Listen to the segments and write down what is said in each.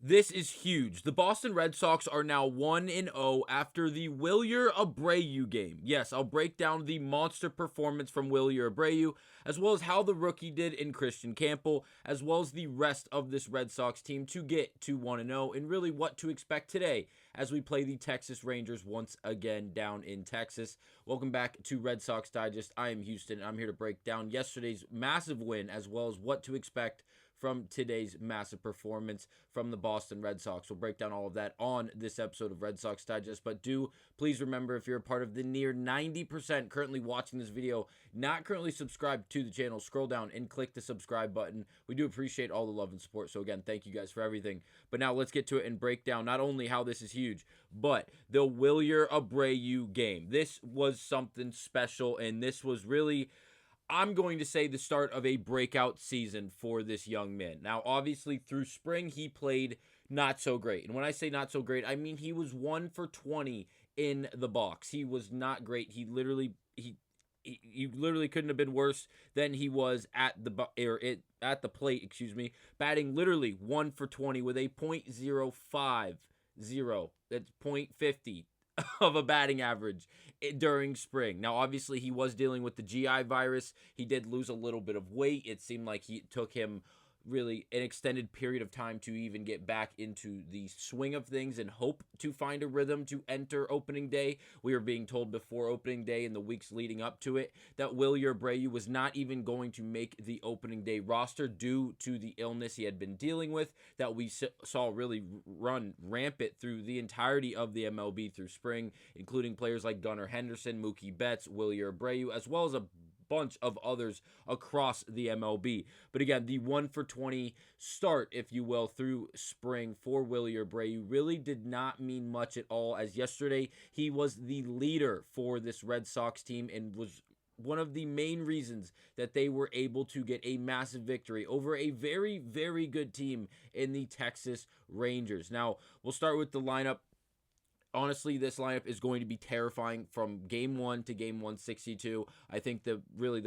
This is huge. The Boston Red Sox are now 1-0 after the Wilyer Abreu game. Yes, I'll break down the monster performance from Wilyer Abreu, as well as how the rookie did in Christian Campbell, as well as the rest of this Red Sox team to get to 1-0, and really what to expect today as we play the Texas Rangers once again down in Texas. Welcome back to Red Sox Digest. I am Houston, and I'm here to break down yesterday's massive win, as well as what to expect from today's massive performance from the Boston Red Sox. We'll break down all of that on this episode of Red Sox Digest, but do please remember, if you're a part of the near 90% currently watching this video, not currently subscribed to the channel, scroll down and click the subscribe button. We do appreciate all the love and support, so again, thank you guys for everything. But now let's get to it and break down not only how this is huge, but the Wilyer Abreu game. This was something special, and this was really, I'm going to say, the start of a breakout season for this young man. Now, obviously, through spring, he played not so great. And when I say not so great, I mean he was 1 for 20 in the box. He was not great. He literally couldn't have been worse than he was at the plate, batting literally 1 for 20 with a .050. That's .50 of a batting average during spring. Now, obviously, he was dealing with the GI virus. He did lose a little bit of weight. It seemed like it took him really an extended period of time to even get back into the swing of things and hope to find a rhythm to enter opening day. We were being told before opening day and the weeks leading up to it that Wilyer Abreu was not even going to make the opening day roster due to the illness he had been dealing with that we saw really run rampant through the entirety of the MLB through spring, including players like Gunnar Henderson, Mookie Betts, Wilyer Abreu, as well as a bunch of others across the MLB. But again, the 1 for 20 start, if you will, through spring for Wilyer Abreu really did not mean much at all, as yesterday he was the leader for this Red Sox team and was one of the main reasons that they were able to get a massive victory over a very, very good team in the Texas Rangers. Now, we'll start with the lineup. Honestly, this lineup is going to be terrifying from game 1 to game 162. I think the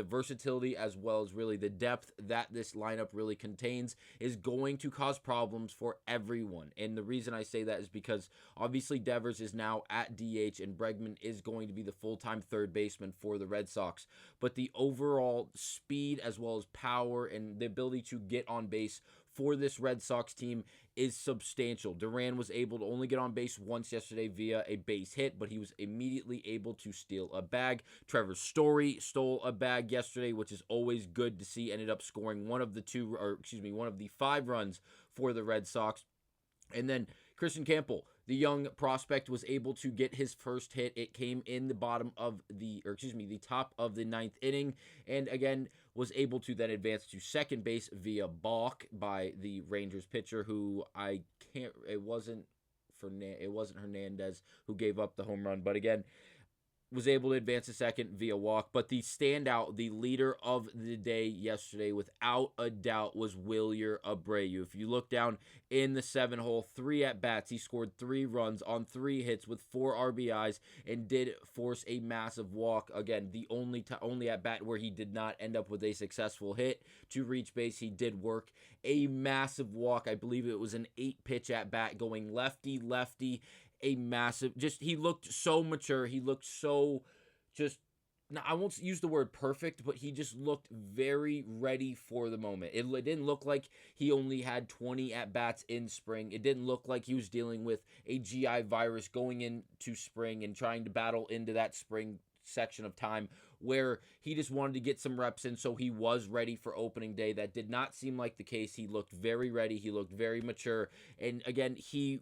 versatility, as well as really the depth that this lineup really contains, is going to cause problems for everyone. And the reason I say that is because obviously Devers is now at DH and Bregman is going to be the full-time third baseman for the Red Sox. But the overall speed, as well as power and the ability to get on base for this Red Sox team is substantial. Duran was able to only get on base once yesterday via a base hit, but he was immediately able to steal a bag. Trevor Story stole a bag yesterday, which is always good to see. Ended up scoring one of the 5 runs for the Red Sox. And then Christian Campbell, the young prospect, was able to get his first hit. It came in the the top of the 9th inning, and again was able to then advance to second base via balk by the Rangers pitcher, who it wasn't Hernandez who gave up the home run, but again was able to advance to second via walk. But the standout, the leader of the day yesterday, without a doubt, was Wilyer Abreu. If you look down in the 7-hole, 3 at-bats, he scored 3 runs on 3 hits with 4 RBIs and did force a massive walk. Again, the only at-bat where he did not end up with a successful hit to reach base. He did work a massive walk. I believe it was an 8-pitch at-bat going lefty-lefty. A massive, he looked so mature. He looked so now, I won't use the word perfect, but he just looked very ready for the moment. It didn't look like he only had 20 at-bats in spring. It didn't look like he was dealing with a GI virus going into spring and trying to battle into that spring section of time where he just wanted to get some reps in, so he was ready for opening day. That did not seem like the case. He looked very ready. He looked very mature. And again, he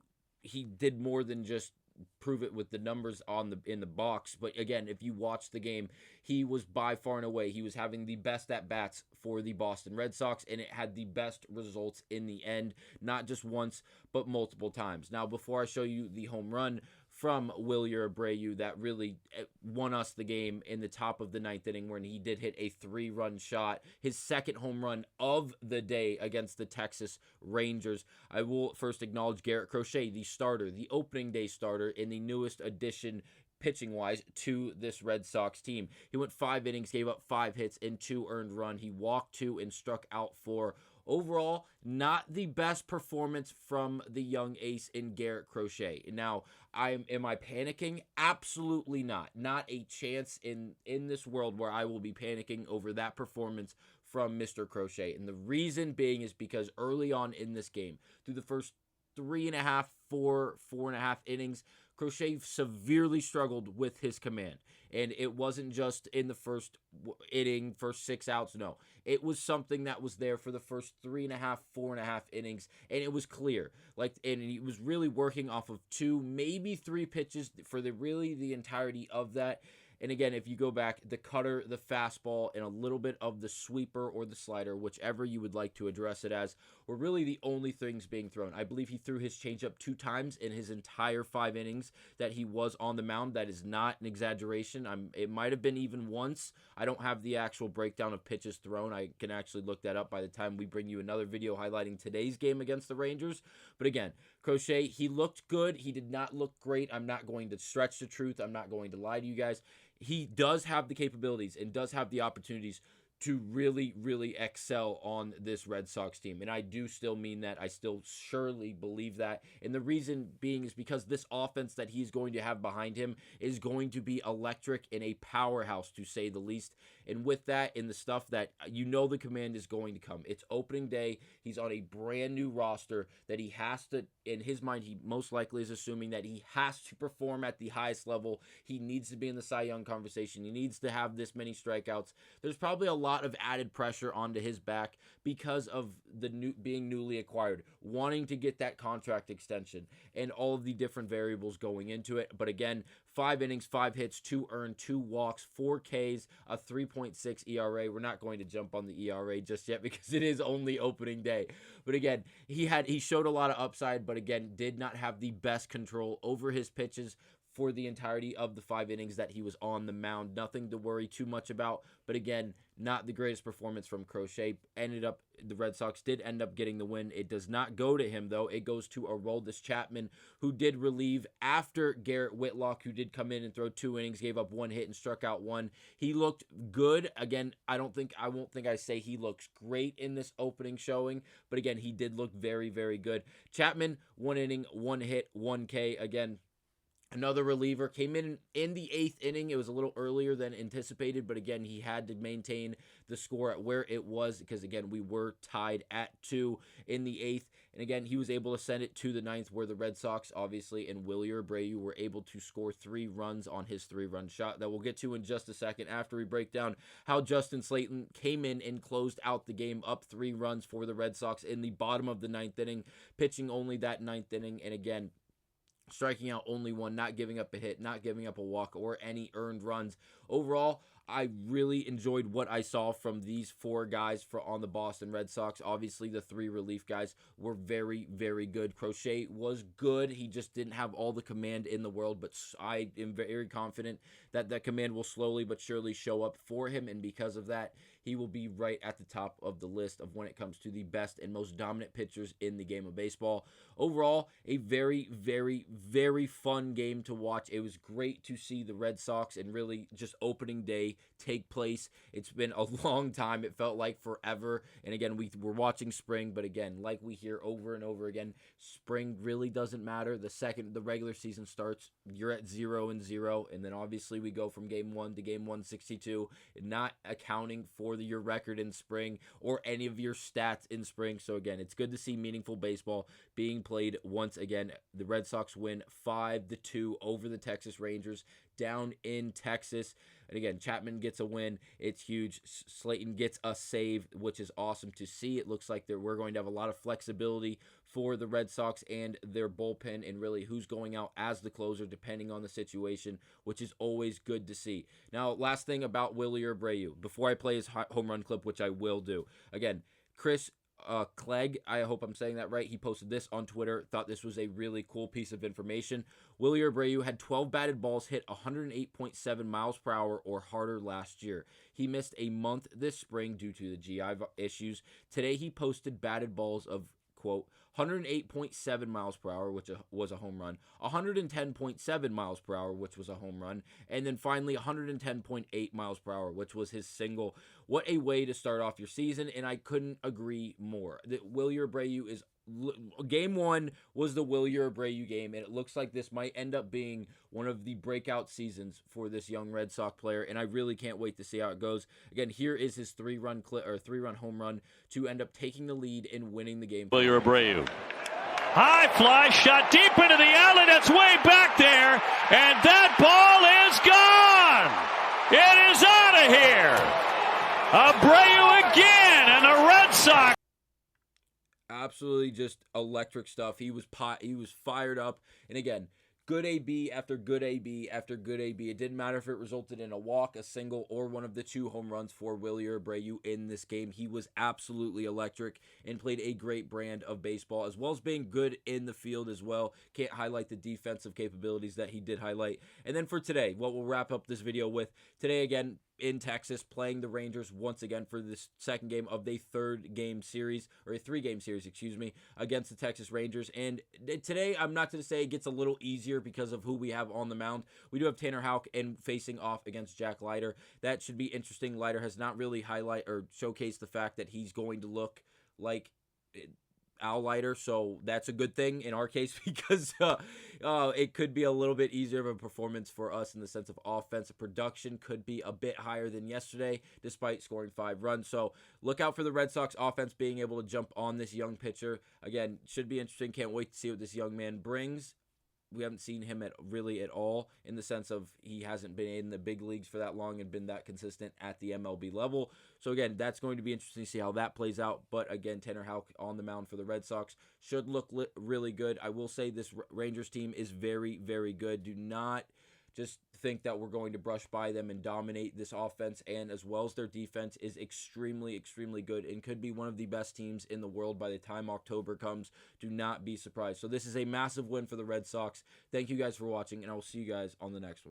did more than just prove it with the numbers in the box. But again, if you watch the game, he was by far and away, he was having the best at-bats for the Boston Red Sox, and it had the best results in the end, not just once, but multiple times. Now, before I show you the home run from Wilyer Abreu that really won us the game in the top of the 9th inning, when he did hit a 3-run shot, his second home run of the day against the Texas Rangers, I will first acknowledge Garrett Crochet, the starter, the opening day starter in the newest addition pitching-wise to this Red Sox team. He went 5 innings, gave up 5 hits and 2 earned runs. He walked 2 and struck out 4 overall, not the best performance from the young ace in Garrett Crochet. Now, am I panicking? Absolutely not. Not a chance in this world where I will be panicking over that performance from Mr. Crochet. And the reason being is because early on in this game, through the first 3.5, 4.5 innings, Crochet severely struggled with his command. And it wasn't just in the first inning, first 6 outs. No, it was something that was there for the first 3.5, 4.5 innings. And it was clear. And he was really working off of 2, maybe 3 pitches for the entirety of that. And again, if you go back, the cutter, the fastball, and a little bit of the sweeper or the slider, whichever you would like to address it as, were really the only things being thrown. I believe he threw his changeup 2 times in his entire 5 innings that he was on the mound. That is not an exaggeration. It might have been even once. I don't have the actual breakdown of pitches thrown. I can actually look that up by the time we bring you another video highlighting today's game against the Rangers. But again, Crochet, he looked good. He did not look great. I'm not going to stretch the truth. I'm not going to lie to you guys. He does have the capabilities and does have the opportunities to really, really excel on this Red Sox team. And I do still mean that. I still surely believe that. And the reason being is because this offense that he's going to have behind him is going to be electric and a powerhouse, to say the least. And with that, in the stuff that the command is going to come. It's opening day. He's on a brand new roster that he has to, in his mind, he most likely is assuming that he has to perform at the highest level. He needs to be in the Cy Young conversation. He needs to have this many strikeouts. There's probably a lot of added pressure onto his back because of being newly acquired, wanting to get that contract extension, and all of the different variables going into it. But again, 5 innings, 5 hits, 2 earned, 2 walks, 4 Ks, a 3.6 ERA. We're not going to jump on the ERA just yet because it is only opening day. But again, he showed a lot of upside, but again, did not have the best control over his pitches for the entirety of the 5 innings that he was on the mound. Nothing to worry too much about, but again, not the greatest performance from Crochet. The Red Sox did end up getting the win. It does not go to him, though. It goes to Aroldis Chapman, who did relieve after Garrett Whitlock, who did come in and throw 2 innings, gave up 1 hit and struck out 1. He looked good. Again, I won't think I say he looks great in this opening showing, but again, he did look very, very good. Chapman, 1 inning, 1 hit, 1 K. Again, another reliever came in the 8th inning. It was a little earlier than anticipated, but again, he had to maintain the score at where it was because, again, we were tied at 2 in the 8th. And again, he was able to send it to the 9th, where the Red Sox, obviously, and Wilyer Abreu were able to score 3 runs on his 3-run shot that we'll get to in just a second after we break down how Justin Slayton came in and closed out the game up 3 runs for the Red Sox in the bottom of the 9th inning, pitching only that 9th inning. And again, striking out only 1, not giving up a hit, not giving up a walk, or any earned runs. Overall, I really enjoyed what I saw from these 4 guys on the Boston Red Sox. Obviously, the 3 relief guys were very, very good. Crochet was good. He just didn't have all the command in the world, but I am very confident that that command will slowly but surely show up for him, and because of that, he will be right at the top of the list of when it comes to the best and most dominant pitchers in the game of baseball. Overall, a very, very, very fun game to watch. It was great to see the Red Sox and really just opening day take place. It's been a long time. It felt like forever. And again, we're watching spring, but again, like we hear over and over again, spring really doesn't matter. The second the regular season starts, you're at 0-0, and then obviously we go from game 1 to game 162, not accounting for your record in spring or any of your stats in spring. So again, it's good to see meaningful baseball being played once again. The Red Sox win 5-2 over the Texas Rangers down in Texas. And again, Chapman gets a win. It's huge. Slayton gets a save, which is awesome to see. It looks like we're going to have a lot of flexibility for the Red Sox and their bullpen, and really who's going out as the closer depending on the situation, which is always good to see. Now, last thing about Wilyer Abreu, before I play his home run clip, which I will do. Again, Chris Clegg, I hope I'm saying that right. He posted this on Twitter. Thought this was a really cool piece of information. Wilyer Abreu had 12 batted balls hit 108.7 miles per hour or harder last year. He missed a month this spring due to the GI issues. Today he posted batted balls of, quote, 108.7 miles per hour, which was a home run, 110.7 miles per hour, which was a home run, and then finally 110.8 miles per hour, which was his single. What a way to start off your season, and I couldn't agree more. Wilyer Abreu is Game 1 was the Wilyer Abreu game, and it looks like this might end up being one of the breakout seasons for this young Red Sox player, and I really can't wait to see how it goes. Again, here is his three-run home run to end up taking the lead and winning the game. Wilyer Abreu. High fly, shot deep into the alley, that's way back there, and that ball is gone! It is out of here! Abreu again, and the Red Sox. Absolutely just electric stuff. He was fired up, and again, good AB after good AB after good AB. It didn't matter if it resulted in a walk, a single, or one of the 2 home runs for Wilyer Abreu in this game. He was absolutely electric and played a great brand of baseball, as well as being good in the field as well. Can't highlight the defensive capabilities that he did highlight. And then for today, what we'll wrap up this video with, today again, in Texas, playing the Rangers once again for this second game of the 3-game series, or a 3-game series, excuse me, against the Texas Rangers. And today, I'm not going to say it gets a little easier because of who we have on the mound. We do have Tanner Houck and facing off against Jack Leiter. That should be interesting. Leiter has not really highlight or showcased the fact that he's going to look like Al Leiter, so that's a good thing in our case because it could be a little bit easier of a performance for us in the sense of offensive production could be a bit higher than yesterday despite scoring 5 runs. So look out for the Red Sox offense being able to jump on this young pitcher. Again, should be interesting. Can't wait to see what this young man brings. We haven't seen him really at all in the sense of he hasn't been in the big leagues for that long and been that consistent at the MLB level. So again, that's going to be interesting to see how that plays out. But again, Tanner Houck on the mound for the Red Sox should look really good. I will say this Rangers team is very, very good. Do not just think that we're going to brush by them and dominate this offense, and as well as their defense is extremely, extremely good and could be one of the best teams in the world by the time October comes. Do not be surprised. So this is a massive win for the Red Sox. Thank you guys for watching, and I will see you guys on the next one.